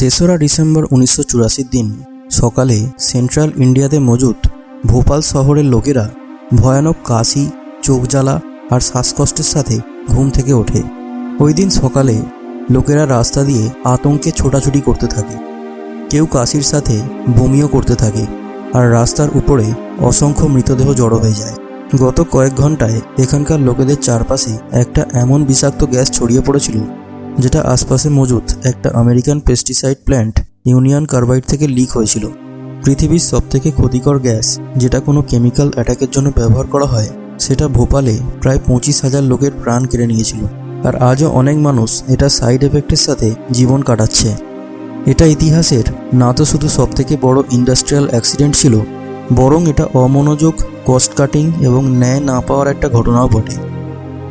তেসরা ডিসেম্বর 1984 দিন সকালে সেন্ট্রাল ইন্ডিয়াতে মজুদ ভোপাল শহরের লোকেরা ভয়ানক কাশি, চোখ জ্বালা আর শ্বাসকষ্টের সাথে ঘুম থেকে ওঠে। ওই দিন সকালে লোকেরা রাস্তা দিয়ে আতঙ্কে ছোটাছুটি করতে থাকে। কেউ কাশির সাথে বমিও করতে থাকে আর রাস্তার উপরে অসংখ্য মৃতদেহ জড়ো হয়ে যায়। গত কয়েক ঘন্টায় এখানকার লোকেদের চারপাশে একটা এমন বিষাক্ত গ্যাস ছড়িয়ে পড়েছিল যেটা আশপাশে মজুদ একটা American pesticide plant union carbide থেকে লিক হয়েছিল। পৃথিবীর সবথেকে ক্ষতিকর গ্যাস যেটা কোনো কেমিক্যাল অ্যাটাকের জন্য ব্যবহার করা হয়, সেটা ভোপালে প্রায় 25,000 লোকের প্রাণ কেড়ে নিয়েছিল। আর আজও অনেক মানুষ এটা সাইড এফেক্টের সাথে জীবন কাটাচ্ছে। এটা ইতিহাসের না তো শুধু সবথেকে বড় ইন্ডাস্ট্রিয়াল অ্যাক্সিডেন্ট ছিল, বরং এটা অমনোযোগ, কস্ট কাটিং এবং ন্যায় না পাওয়ার একটা ঘটনাও বটে।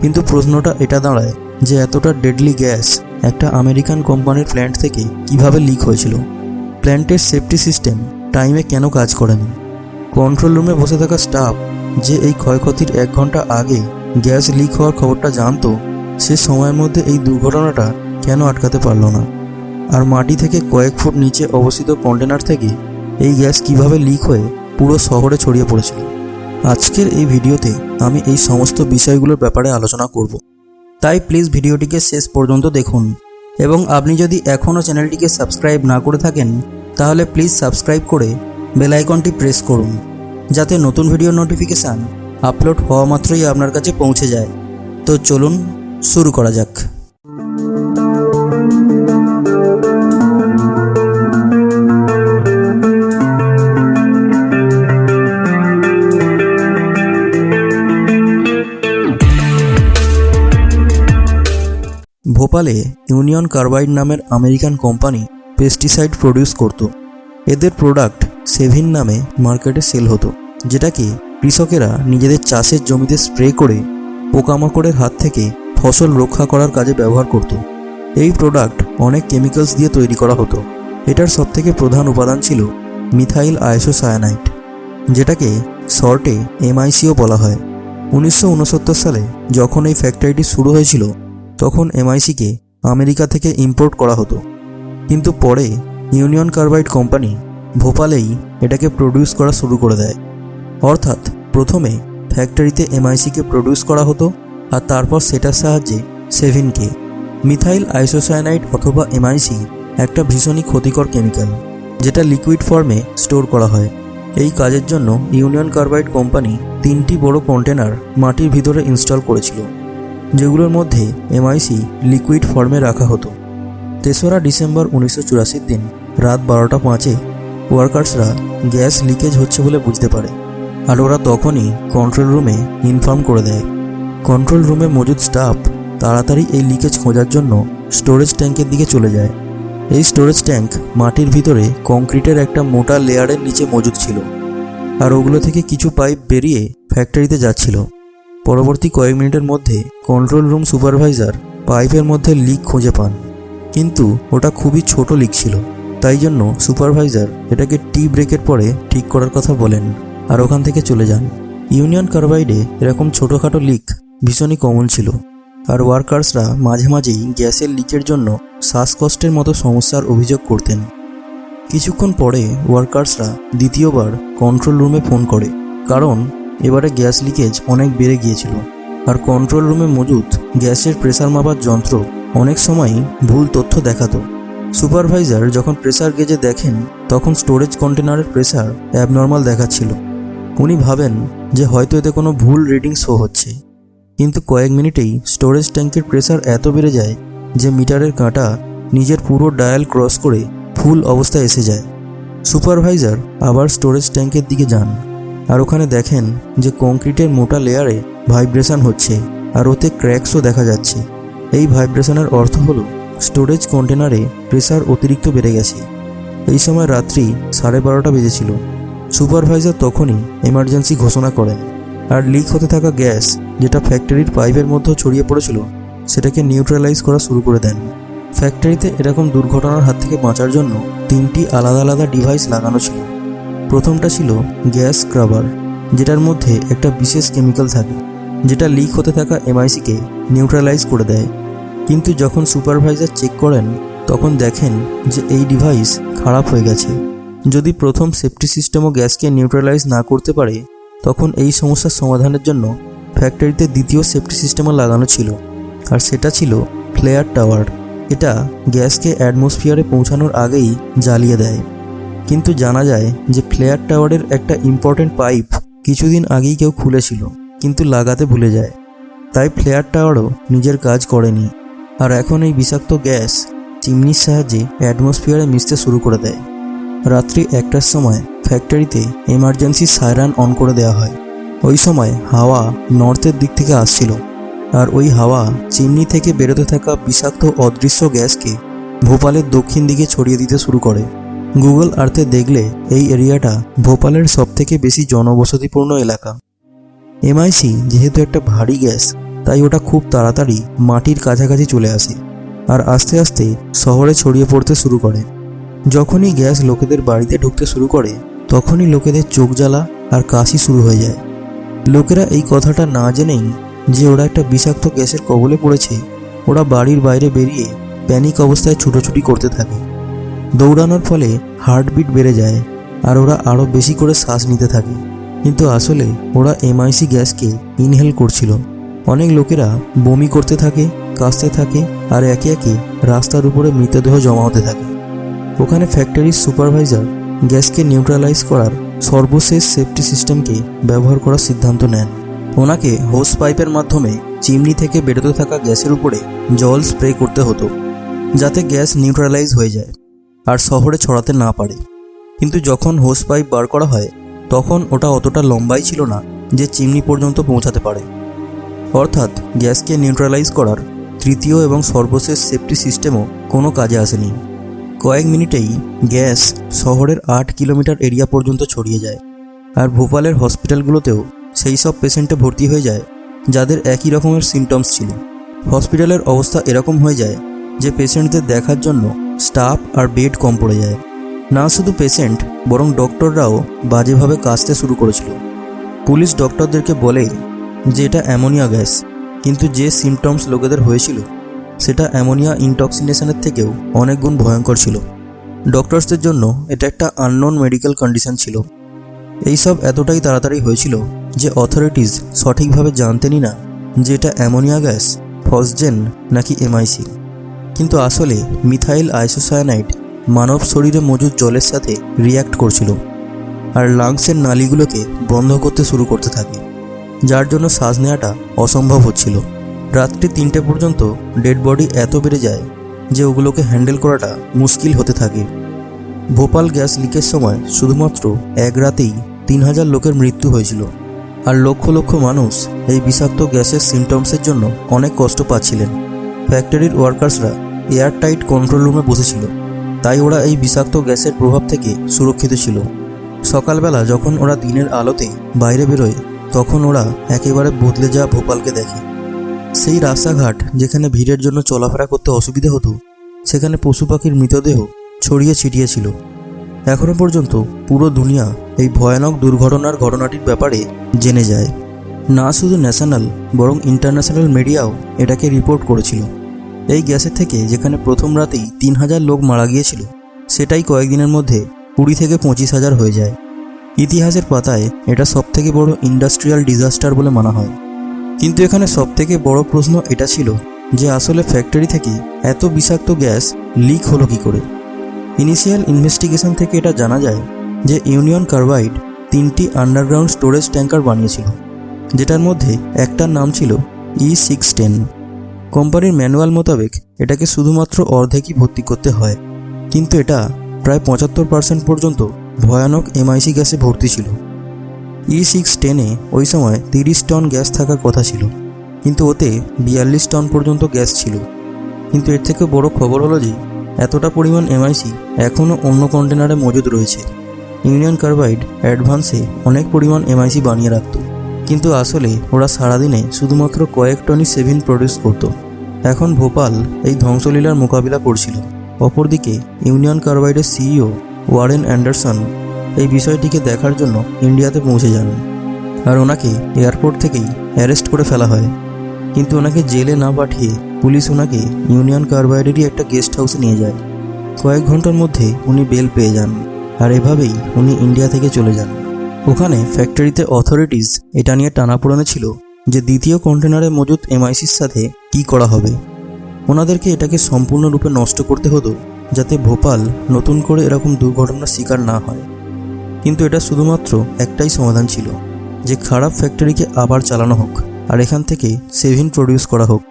কিন্তু প্রশ্নটা এটা দাঁড়ায় যে এতটা ডেডলি গ্যাস একটা আমেরিকান কোম্পানির প্ল্যান্ট থেকে কিভাবে লিক হয়েছিল। প্ল্যান্টের সেফটি সিস্টেম টাইমে কেন কাজ করেনি? কন্ট্রোল রুমে বসে থাকা স্টাফ যে এই ক্ষয়ক্ষতির 1 ঘন্টা আগে গ্যাস লিক হওয়ার খবরটা জানতো, সে সময়ের মধ্যে এই দুর্ঘটনাটা কেন আটকাতে পারল না? আর মাটি থেকে কয়েক ফুট নিচে অবস্থিত কন্টেনার থেকে এই গ্যাস কিভাবে লিক হয়ে পুরো শহরে ছড়িয়ে পড়েছিল? আজকের এই ভিডিওতে আমি এই সমস্ত বিষয়গুলোর ব্যাপারে আলোচনা করব। তাই প্লিজ ভিডিওটিকে শেষ পর্যন্ত দেখুন, এবং আপনি যদি এখনও চ্যানেলটিকে সাবস্ক্রাইব না করে থাকেন তাহলে প্লিজ সাবস্ক্রাইব করে বেল আইকনটি প্রেস করুন, যাতে নতুন ভিডিও নোটিফিকেশান আপলোড হওয়া মাত্রই আপনার কাছে পৌঁছে যায়। তো চলুন শুরু করা যাক। ভোপালে ইউনিয়ন কার্বাইড নামের আমেরিকান কোম্পানি পেস্টিসাইড প্রডিউস করত। এদের প্রোডাক্ট সেভিন নামে মার্কেটে সেল হতো, যেটাকে কৃষকেরা নিজেদের চাষের জমিতে স্প্রে করে পোকামাকড়ের হাত থেকে ফসল রক্ষা করার কাজে ব্যবহার করত। এই প্রোডাক্ট অনেক কেমিক্যালস দিয়ে তৈরি করা হতো। এটার সবথেকে প্রধান উপাদান ছিল মিথাইল আইসোসায়ানাইড, যেটাকে শর্টে MICও বলা হয়। 1969 সালে যখন এই ফ্যাক্টরিটি শুরু হয়েছিল, তখন MICকে আমেরিকা থেকে ইম্পোর্ট করা হতো। কিন্তু পরে ইউনিয়ন কার্বাইড কোম্পানি ভোপালেই এটাকে প্রডিউস করা শুরু করে দেয়। অর্থাৎ প্রথমে ফ্যাক্টরিতে MICকে প্রডিউস করা হতো, আর তারপর সেটার সাহায্যে সেভিনকে। মিথাইল আইসোসায়ানাইড অথবা MIC একটা ভীষণই ক্ষতিকর কেমিক্যাল, যেটা লিকুইড ফর্মে স্টোর করা হয়। এই কাজের জন্য ইউনিয়ন কার্বাইড কোম্পানি 3টি বড় কন্টেনার মাটির ভিতরে ইনস্টল করেছিল, যেগুলোর মধ্যে MIC লিকুইড ফর্মে রাখা হতো। 3রা ডিসেম্বর 1984 দিন রাত 12:05 ওয়ার্কার্সরা গ্যাস লিকেজ হচ্ছে বলে বুঝতে পারে, আর ওরা তখনই কন্ট্রোল রুমে ইনফর্ম করে দেয়। কন্ট্রোল রুমে মজুদ স্টাফ তাড়াতাড়ি এই লিকেজ খোঁজার জন্য স্টোরেজ ট্যাঙ্কের দিকে চলে যায়। এই স্টোরেজ ট্যাঙ্ক মাটির ভিতরে কংক্রিটের একটা মোটা লেয়ারের নিচে মজুদ ছিল, আর ওগুলো থেকে কিছু পাইপ বেরিয়ে ফ্যাক্টরিতে যাচ্ছিল। পরবর্তী কয়েক মিনিটের মধ্যে কন্ট্রোল রুম সুপারভাইজার পাইপের মধ্যে লিক খুঁজে পান, কিন্তু ওটা খুবই ছোট লিক ছিল। তাই জন্য সুপারভাইজার এটাকে টি ব্রেকের পরে ঠিক করার কথা বলেন আর ওখান থেকে চলে যান। ইউনিয়ন কার্বাইডে এরকম ছোটোখাটো লিক ভীষণই কমন ছিল, আর ওয়ার্কার্সরা মাঝে মাঝেই গ্যাসের লিকের জন্য শ্বাসকষ্টের মতো সমস্যার অভিযোগ করতেন। কিছুক্ষণ পরে ওয়ার্কার্সরা দ্বিতীয়বার কন্ট্রোল রুমে ফোন করে, কারণ এবারে গ্যাস লিকেজ অনেক বেড়ে গিয়েছিল। আর কন্ট্রোল রুমে মজুদ গ্যাসের প্রেসার মাপার যন্ত্র অনেক সময়ই ভুল তথ্য দেখাতো। সুপারভাইজার যখন প্রেসার গেজে দেখেন, তখন স্টোরেজ কন্টেনারের প্রেসার অ্যাবনর্মাল দেখাচ্ছিল। উনি ভাবেন যে হয়তো এতে কোনো ভুল রিডিং শো হচ্ছে, কিন্তু কয়েক মিনিটেই স্টোরেজ ট্যাঙ্কের প্রেসার এত বেড়ে যায় যে মিটারের কাঁটা নিজের পুরো ডায়াল ক্রস করে ফুল অবস্থায় এসে যায়। সুপারভাইজার আবার স্টোরেজ ট্যাঙ্কের দিকে যান, আর ওখানে দেখেন যে কংক্রিটের মোটা লেয়ারে ভাইব্রেশন হচ্ছে, আর ওতে ক্র্যাকসও দেখা যাচ্ছে। এই ভাইব্রেশনের অর্থ হলো স্টোরেজ কন্টেনারে প্রেসার অতিরিক্ত বেড়ে গেছে। এই সময় রাত্রি 12:30 বেজেছিল। সুপারভাইজার তখনই এমার্জেন্সি ঘোষণা করেন, আর লিক হতে থাকা গ্যাস যেটা ফ্যাক্টরির পাইপের মধ্যে ছড়িয়ে পড়েছিল সেটাকে নিউট্রালাইজ করা শুরু করে দেন। ফ্যাক্টরিতে এরকম দুর্ঘটনার হাত থেকে বাঁচার জন্য 3টি আলাদা আলাদা ডিভাইস লাগানো ছিল। প্রথমটা ছিল গ্যাস স্ক্রাবার, যেটার মধ্যে একটা বিশেষ কেমিক্যাল থাকে যেটা লিক হতে থাকা MICকে নিউট্রালাইজ করে দেয়। কিন্তু যখন সুপারভাইজার চেক করেন তখন দেখেন যে এই ডিভাইস খারাপ হয়ে গেছে। যদি প্রথম সেফটি সিস্টেমও গ্যাসকে নিউট্রালাইজ না করতে পারে, তখন এই সমস্যার সমাধানের জন্য ফ্যাক্টরিতে দ্বিতীয় সেফটি সিস্টেমও লাগানো ছিল, আর সেটা ছিল ফ্লেয়ার টাওয়ার। এটা গ্যাসকে অ্যাটমসফিয়ারে পৌঁছানোর আগেই জ্বালিয়ে দেয়। কিন্তু জানা যায় যে ফ্লেয়ার টাওয়ারের একটা ইম্পর্টেন্ট পাইপ কিছুদিন আগেই কেউ খুলেছিল, কিন্তু লাগাতে ভুলে যায়। তাই ফ্লেয়ার টাওয়ারও নিজের কাজ করেনি, আর এখন এই বিষাক্ত গ্যাস চিমনির সাহায্যে অ্যাটমসফিয়ারে মিশতে শুরু করে দেয়। রাত্রি 1টার সময় ফ্যাক্টরিতে এমার্জেন্সি সাইরান অন করে দেওয়া হয়। ওই সময় হাওয়া নর্থের দিক থেকে আসছিল, আর ওই হাওয়া চিমনি থেকে বেরোতে থাকা বিষাক্ত অদৃশ্য গ্যাসকে ভোপালের দক্ষিণ দিকে ছড়িয়ে দিতে শুরু করে। গুগল আর্থে দেখলে এই এরিয়াটা ভোপালের সবথেকে বেশি জনবসতিপূর্ণ এলাকা। এমআইসি যেহেতু একটা ভারী গ্যাস, তাই ওটা খুব তাড়াতাড়ি মাটির কাছাকাছি চলে আসে আর আস্তে আস্তে শহরে ছড়িয়ে পড়তে শুরু করে। যখনই গ্যাস লোকেদের বাড়িতে ঢুকতে শুরু করে, তখনই লোকেদের চোখ জ্বালা আর কাশি শুরু হয়ে যায়। লোকেরা এই কথাটা না জেনেই যে ওরা একটা বিষাক্ত গ্যাসের কবলে পড়েছে, ওরা বাড়ির বাইরে বেরিয়ে প্যানিক অবস্থায় ছুটোছুটি করতে থাকে। দৌড়ানোর ফলে হার্টবিট বেড়ে যায় আর ওরা আরও বেশি করে শ্বাস নিতে থাকে, কিন্তু আসলে ওরা এমআইসি গ্যাসকে ইনহেল করছিল। অনেক লোকেরা বমি করতে থাকে, কাশতে থাকে, আর একে একে রাস্তার উপরে মৃতদেহ জমা হতে থাকে। ওখানে ফ্যাক্টরির সুপারভাইজার গ্যাসকে নিউট্রালাইজ করার সর্বশেষ সেফটি সিস্টেমকে ব্যবহার করার সিদ্ধান্ত নেন। ওনাকে হোস পাইপের মাধ্যমে চিমনি থেকে বেরোতে থাকা গ্যাসের উপরে জল স্প্রে করতে হতো, যাতে গ্যাস নিউট্রালাইজ হয়ে যায় আর শহরে ছড়াতে না পারে। কিন্তু যখন হোস পাইপ বার করা হয়, তখন ওটা অতটা লম্বাই ছিল না যে চিমনি পর্যন্ত পৌঁছাতে পারে। অর্থাৎ গ্যাসকে নিউট্রালাইজ করার তৃতীয় এবং সর্বশেষ সেফটি সিস্টেমও কোনো কাজে আসেনি। কয়েক মিনিটেই গ্যাস শহরের 8 কিলোমিটার এরিয়া পর্যন্ত ছড়িয়ে যায়, আর ভোপালের হসপিটালগুলোতেও সেই সব পেশেন্টে ভর্তি হয়ে যায় যাদের একই রকমের সিমটমস ছিল। হসপিটালের অবস্থা এরকম হয়ে যায় যে পেশেন্টদের দেখার জন্য স্টাফ আর বেড কম পড়ে যায়। না শুধু পেশেন্ট, বরং ডক্টররাও বাজেভাবে কাশতে শুরু করেছিল। পুলিশ ডক্টরদেরকে বলে যে এটা অ্যামোনিয়া গ্যাস, কিন্তু যে সিমটমস লোকেদের হয়েছিল সেটা অ্যামোনিয়া ইনটক্সিনেশনের থেকেও অনেক গুণ ভয়ঙ্কর ছিল। ডক্টরসদের জন্য এটা একটা আননোন মেডিকেল কন্ডিশন ছিল। এইসব এতটাই তাড়াতাড়ি হয়েছিল যে অথরিটিজ সঠিকভাবে জানতেনই না যে এটা অ্যামোনিয়া গ্যাস, ফসজেন নাকি এমআইসি। কিন্তু আসলে মিথাইল আইসোসায়ানাইড মানব শরীরে মজুদ জলের সাথে রিয়্যাক্ট করছিল আর লাংসের নালীগুলোকে বন্ধ করতে শুরু করতে থাকে, যার জন্য শ্বাস নেওয়াটা অসম্ভব হচ্ছিল। রাত্রি 3টে পর্যন্ত ডেড বডি এত বেড়ে যায় যে ওগুলোকে হ্যান্ডেল করাটা মুশকিল হতে থাকে। ভোপাল গ্যাস লিকের সময় শুধুমাত্র এক রাতেই 3000 লোকের মৃত্যু হয়েছিল, আর লক্ষ লক্ষ মানুষ এই বিষাক্ত গ্যাসের সিমটমসের জন্য অনেক কষ্ট পাচ্ছিলেন। ফ্যাক্টরির ওয়ার্কার্সরা এয়ারটাইট কন্ট্রোল রুমে বসেছিল, তাই ওরা এই বিষাক্ত গ্যাসের প্রভাব থেকে সুরক্ষিত ছিল। সকালবেলা যখন ওরা দিনের আলোতে বাইরে বেরোয়, তখন ওরা একেবারে বদলে যাওয়া ভোপালকে দেখে। সেই রাস্তাঘাট যেখানে ভিড়ের জন্য চলাফেরা করতে অসুবিধে হতো, সেখানে পশু পাখির মৃতদেহ ছড়িয়ে ছিটিয়ে ছিল। এখনও পর্যন্ত পুরো দুনিয়া এই ভয়ানক দুর্ঘটনার ঘটনাটির ব্যাপারে জেনে যায়। না শুধু ন্যাশনাল, বরং ইন্টারন্যাশনাল মিডিয়াও এটাকে রিপোর্ট করেছিল। এই গ্যাসের থেকে যেখানে প্রথম রাতেই 3000 লোক মারা গিয়েছিল, সেটাই কয়েকদিনের মধ্যে 20 থেকে 25,000 হয়ে যায়। ইতিহাসের পাতায় এটা সবথেকে বড় ইন্ডাস্ট্রিয়াল ডিজাস্টার বলে মানা হয়। কিন্তু এখানে সবথেকে বড় প্রশ্ন এটা ছিল যে আসলে ফ্যাক্টরি থেকে এত বিষাক্ত গ্যাস লিক হলো কী করে। ইনিশিয়াল ইনভেস্টিগেশন থেকে এটা জানা যায় যে ইউনিয়ন কার্বাইড 3টি আন্ডারগ্রাউন্ড স্টোরেজ ট্যাঙ্কার বানিয়েছিল, যেটার মধ্যে একটার নাম ছিল E610। কোম্পানির ম্যানুয়াল মোতাবেক এটাকে শুধুমাত্র অর্ধেকই ভর্তি করতে হয়, কিন্তু এটা প্রায় 75% পর্যন্ত ভয়ানক এমআইসি গ্যাসে ভর্তি ছিল। E610-এ ওই সময় 30 টন গ্যাস থাকার কথা ছিল, কিন্তু ওতে 42 টন পর্যন্ত গ্যাস ছিল। কিন্তু এর থেকে বড় খবর হলো যে এতটা পরিমাণ এমআইসি এখনও অন্য কন্টেনারে মজুদ রয়েছে। ইউনিয়ন কার্বাইড অ্যাডভান্সে অনেক পরিমাণ এমআইসি বানিয়ে রাখত, কিন্তু আসলে ওরা সারাদিনে শুধুমাত্র কয়েক টনই সেভিন প্রডিউস করত। এখন ভোপাল এই ধ্বংসলীলার মোকাবিলা করছিল। অপরদিকে ইউনিয়ন কার্বাইডের সিইও ওয়ারেন অ্যান্ডারসন এই বিষয়টিকে দেখার জন্য ইন্ডিয়াতে পৌঁছে যান, আর ওনাকে এয়ারপোর্ট থেকেই অ্যারেস্ট করে ফেলা হয়। কিন্তু ওনাকে জেলে না পাঠিয়ে পুলিশ ওনাকে ইউনিয়ন কার্বাইডেরই একটা গেস্ট হাউসে নিয়ে যায়। কয়েক ঘন্টার মধ্যে উনি বেল পেয়ে যান, আর এভাবেই উনি ইন্ডিয়া থেকে চলে যান। ওখানে ফ্যাক্টরিতে অথরিটিস এটা নিয়ে টানাপোড়েনে ছিল যে দ্বিতীয় কন্টেনারে মজুদ এমআইসির সাথে কী করা হবে। ওনাদেরকে এটাকে সম্পূর্ণরূপে নষ্ট করতে হতো যাতে ভোপাল নতুন করে এরকম দুর্ঘটনার শিকার না হয়। কিন্তু এটা শুধুমাত্র একটাই সমাধান ছিল, যে খারাপ ফ্যাক্টরিকে আবার চালানো হোক আর এখান থেকে সেভিন প্রডিউস করা হোক।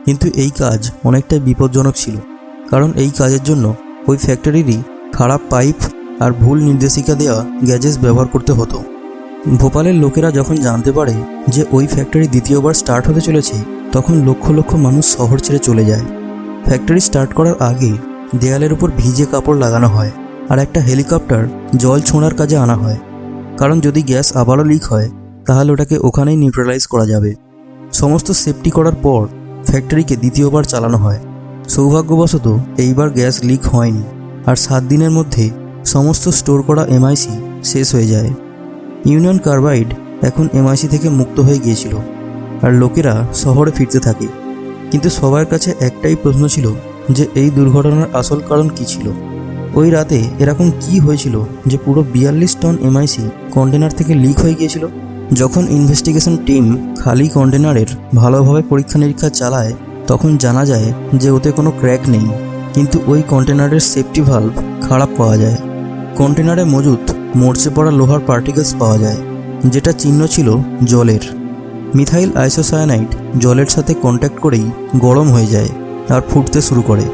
কিন্তু এই কাজ অনেকটাই বিপজ্জনক ছিল, কারণ এই কাজের জন্য ওই ফ্যাক্টরিরই খারাপ পাইপ আর ভুল নির্দেশিকা দেওয়া গ্যাজেস ব্যবহার করতে হতো। ভোপালের লোকেরা যখন জানতে পারে যে ওই ফ্যাক্টরি দ্বিতীয়বার স্টার্ট হতে চলেছে, তখন লক্ষ লক্ষ মানুষ শহর ছেড়ে চলে যায়। ফ্যাক্টরি স্টার্ট করার আগে দেয়ালের উপর ভিজে কাপড় লাগানো হয় আর একটা হেলিকপ্টার জল ছোঁড়ার কাজে আনা হয়, কারণ যদি গ্যাস আবারও লিক হয় তাহলে ওটাকে ওখানেই নিউট্রালাইজ করা যাবে। সমস্ত সেফটি করার পর ফ্যাক্টরিকে দ্বিতীয়বার চালানো হয়। সৌভাগ্যবশত এইবার গ্যাস লিক হয়নি, আর 7 দিনের মধ্যে সমস্ত স্টোর করা এমআইসি শেষ হয়ে যায়। ইউনিয়ন কার্বাইড এখন এমআইসি থেকে মুক্ত হয়ে গিয়েছিল, আর লোকেরা শহরে ফিরতে থাকে। কিন্তু সবার কাছে একটাই প্রশ্ন ছিল যে এই দুর্ঘটনার আসল কারণ কী ছিল। ওই রাতে এরকম কি হয়েছিল যে পুরো 42 টন এমআইসি কন্টেনার থেকে লিক হয়ে গিয়েছিল। যখন ইনভেস্টিগেশন টিম খালি কন্টেনারের ভালোভাবে পরীক্ষা নিরীক্ষা চালায়, তখন জানা যায় যে ওতে কোনো ক্র্যাক নেই, কিন্তু ওই কন্টেনারের সেফটি ভালভ খারাপ পাওয়া যায়। কন্টেনারে মজুদ মরচে পড়া লোহার পার্টিকেলস পাওয়া যায়, যেটা চিহ্ন ছিল জলের। মিথাইল আইসোসায়ানাইড জলের সাথে কন্ট্যাক্ট করেই গরম হয়ে যায় আর ফুটতে শুরু করে।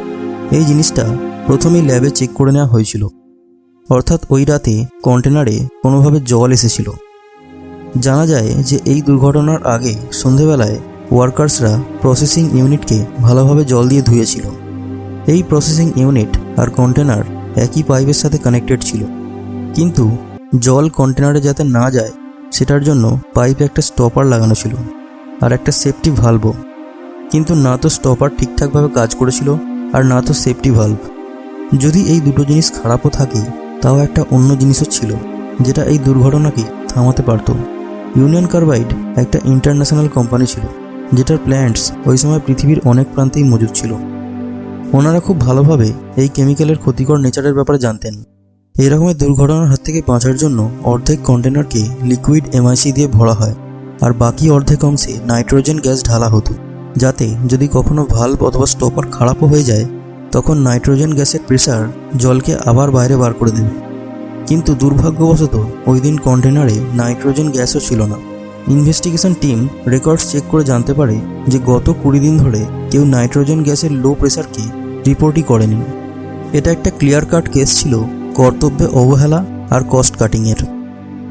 এই জিনিসটা প্রথমেই ল্যাবে চেক করে নেওয়া হয়েছিল, অর্থাৎ ওই রাতে কন্টেনারে কোনোভাবে জল এসেছিল। জানা যায় যে এই দুর্ঘটনার আগে সন্ধেবেলায় ওয়ার্কার্সরা প্রসেসিং ইউনিটকে ভালোভাবে জল দিয়ে ধুয়েছিল। এই প্রসেসিং ইউনিট আর কন্টেনার একই পাইপের সাথে কানেক্টেড ছিল, কিন্তু জল কন্টেনারে যাতে না যায় সেটার জন্য পাইপে একটা স্টপার লাগানো ছিল আর একটা সেফটি ভালভও। কিন্তু না তো স্টপার ঠিকঠাকভাবে কাজ করেছিল আর না তো সেফটি ভালভ। যদি এই দুটো জিনিস খারাপও থাকে, তাও একটা অন্য জিনিসও ছিল যেটা এই দুর্ঘটনাকে থামাতে পারত। ইউনিয়ন কার্বাইড একটা ইন্টারন্যাশনাল কোম্পানি ছিল, যেটার প্ল্যান্টস ওই সময় পৃথিবীর অনেক প্রান্তেই মজুদ ছিল। ওনারা খুব ভালোভাবে এই কেমিক্যালের ক্ষতিকর নেচারের ব্যাপারে জানতেন। এই রকমের দুর্ঘটনার হাত থেকে বাঁচার জন্য অর্ধেক কন্টেনারকে লিকুইড এমআইসি দিয়ে ভরা হয়, আর বাকি অর্ধেক অংশে নাইট্রোজেন গ্যাস ঢালা হতো, যাতে যদি কখনো ভালভ অথবা স্টপার খারাপও হয়ে যায়, তখন নাইট্রোজেন গ্যাসের প্রেসার জলকে আবার বাইরে বার করে দেবে। কিন্তু দুর্ভাগ্যবশত ওই দিন কন্টেনারে নাইট্রোজেন গ্যাসও ছিল না। ইনভেস্টিগেশন টিম রেকর্ডস চেক করে জানতে পারে যে গত 20 দিন ধরে কেউ নাইট্রোজেন গ্যাসের লো প্রেসারকে রিপোর্টই করেনি। এটা একটা ক্লিয়ার কাট কেস ছিল কর্তব্যে অবহেলা আর কস্ট কাটিংয়ের।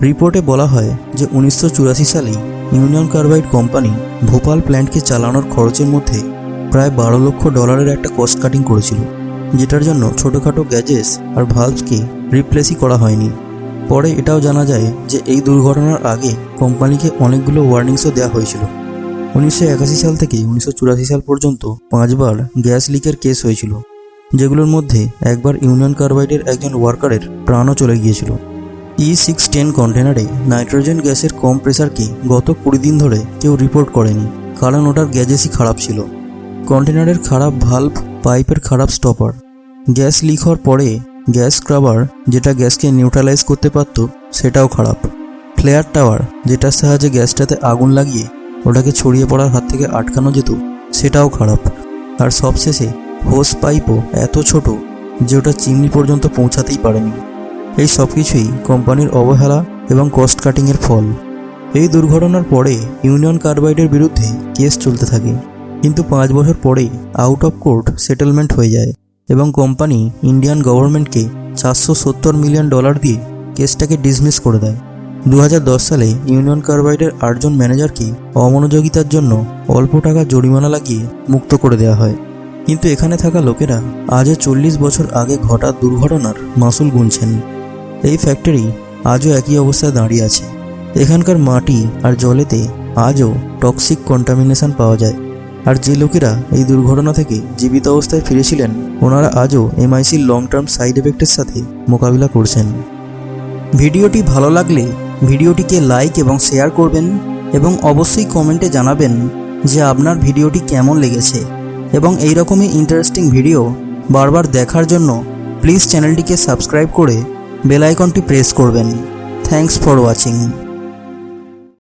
রিপোর্টে বলা হয় যে 1984 সালে ইউনিয়ন কার্বাইড কোম্পানি ভোপাল প্ল্যান্টকে চালানোর খরচের মধ্যে প্রায় $12 লক্ষ একটা কস্ট কাটিং করেছিল, যেটার জন্য ছোটোখাটো গ্যাজেস আর ভালভসকে রিপ্লেসই করা হয়নি। পরে এটাও জানা যায় যে এই দুর্ঘটনার আগে কোম্পানিকে অনেকগুলো ওয়ার্নিংসও দেওয়া হয়েছিল। 1981 সাল থেকে 1984 সাল পর্যন্ত 5 বার গ্যাস লিকের কেস হয়েছিল, যেগুলোর মধ্যে একবার ইউনিয়ন কার্বাইডের একজন ওয়ার্কারের প্রাণও চলে গিয়েছিল। E610 কন্টেনারে নাইট্রোজেন গ্যাসের কম প্রেসারকে গত 20 দিন ধরে কেউ রিপোর্ট করেনি, কারণ ওটার গ্যাজেসই খারাপ ছিল। কন্টেনারের খারাপ ভালভ, পাইপের খারাপ স্টপার, গ্যাস লিক হওয়ার পরে গ্যাস স্ক্রাবার যেটা গ্যাসকে নিউট্রালাইজ করতে পারত সেটাও খারাপ। ফ্লেয়ার টাওয়ার যেটার সাহায্যে গ্যাসটাতে আগুন লাগিয়ে ওটাকে ছড়িয়ে পড়ার হাত থেকে আটকানো যেত সেটাও খারাপ। আর সবশেষে হোস পাইপও এত ছোট যে ওটা চিমনি পর্যন্ত পৌঁছাতেই পারেনি। এই সব কিছুই কোম্পানির অবহেলা এবং কস্ট কাটিংয়ের ফল। এই দুর্ঘটনার পরে ইউনিয়ন কার্বাইডের বিরুদ্ধে কেস চলতে থাকে, কিন্তু 5 বছর পরেই আউট অফ কোর্ট সেটেলমেন্ট হয়ে যায় এবং কোম্পানি ইন্ডিয়ান গভর্নমেন্টকে $470 মিলিয়ন দিয়ে কেসটাকে ডিসমিস করে দেয়। 2010 সালে ইউনিয়ন কার্বাইডের 8 জন ম্যানেজারকে অমনোযোগিতার জন্য অল্প টাকা জরিমানা লাগিয়ে মুক্ত করে দেওয়া হয়। কিন্তু এখানে থাকা লোকেরা আজও 40 বছর আগে ঘটা দুর্ঘটনার মাসুল গুনছেন। এই ফ্যাক্টরি আজও একই অবস্থায় দাঁড়িয়ে আছে। এখানকার মাটি আর জলেতে আজও টক্সিক কন্টামিনেশন পাওয়া যায়, আর যে লোকেরা এই দুর্ঘটনা থেকে জীবিত অবস্থায় ফিরেছিলেন ওনারা আজও এমআইসির লং টার্ম সাইড এফেক্টের সাথে মোকাবিলা করছেন। ভিডিওটি ভালো লাগলে ভিডিওটিকে লাইক এবং শেয়ার করবেন, এবং অবশ্যই কমেন্টে জানাবেন যে আপনার ভিডিওটি কেমন লেগেছে। এবং এইরকমই ইন্টারেস্টিং ভিডিও বারবার দেখার জন্য প্লিজ চ্যানেলটিকে সাবস্ক্রাইব করে বেল আইকনটি প্রেস করবেন। Thanks for watching.